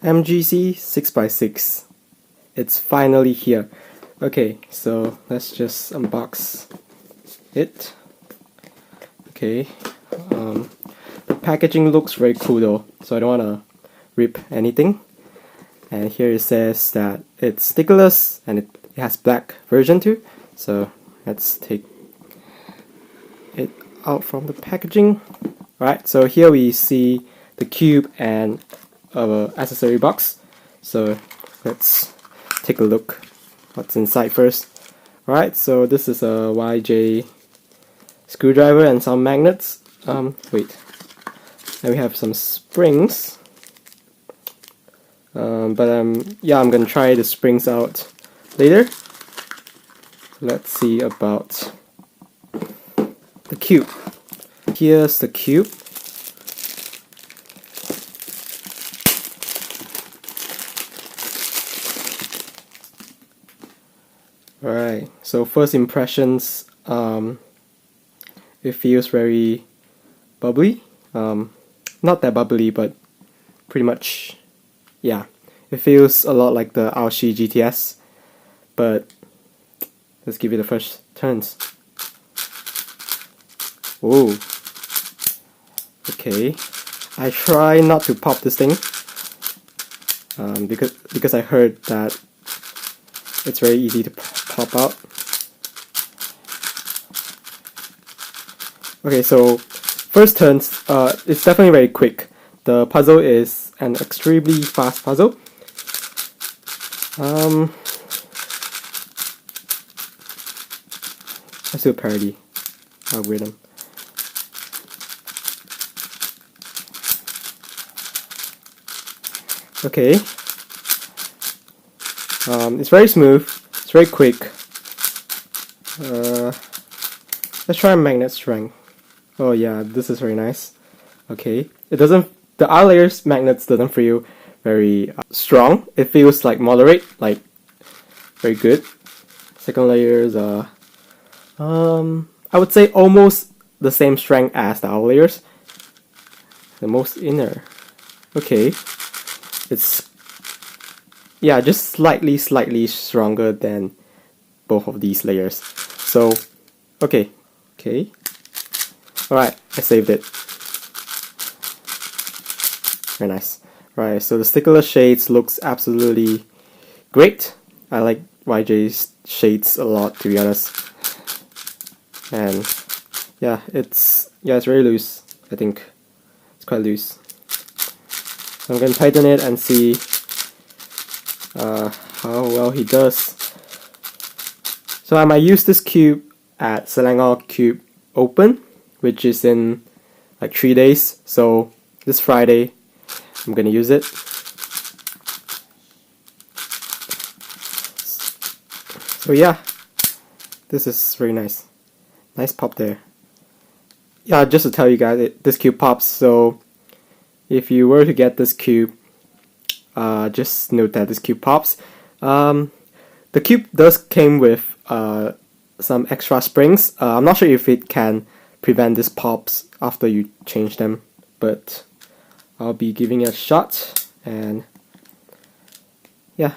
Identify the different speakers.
Speaker 1: MGC 6x6. It's finally here. Okay, so let's just unbox it. Okay, the packaging looks very cool though, so I don't want to rip anything. And here it says that it's stickerless and it has black version too. So let's take it out from the packaging. Alright, so here we see the cube and accessory box. So let's take a look what's inside first. Alright, so this is a YJ screwdriver and some magnets. Wait. Then we have some springs. Yeah, I'm gonna try the springs out later. Let's see about the cube. Here's the cube. Alright, so first impressions, it feels very bubbly. Not that bubbly, but pretty much, yeah. It feels a lot like the Aoshi GTS, but let's give it the first turns. Whoa. Okay. I try not to pop this thing, because I heard that it's very easy to pop out. Okay, so first turns, it's definitely very quick. The puzzle is an extremely fast puzzle. Let's do a parody algorithm. Okay. It's very smooth. It's very quick. Let's try magnet strength. Oh yeah, this is very nice. Okay, it doesn't. The outer layers magnets doesn't feel very strong. It feels like moderate, like very good. Second layers are, I would say almost the same strength as the outer layers. The most inner. Okay, it's yeah, just slightly stronger than both of these layers. So, okay. Alright, I saved it. Very nice. Right, so the stickerless shades looks absolutely great. I like YJ's shades a lot, to be honest. And yeah, it's very loose. I think it's quite loose. So I'm gonna tighten it and see how well he does. So I might use this cube at Selangor Cube Open, which is in like 3 days. So this Friday, I'm gonna use it. So yeah, this is very nice. Nice pop there. Yeah, just to tell you guys, this cube pops. So if you were to get this cube, just note that this cube pops. The cube does came with some extra springs. I'm not sure if it can prevent this pops after you change them, but I'll be giving it a shot, and yeah.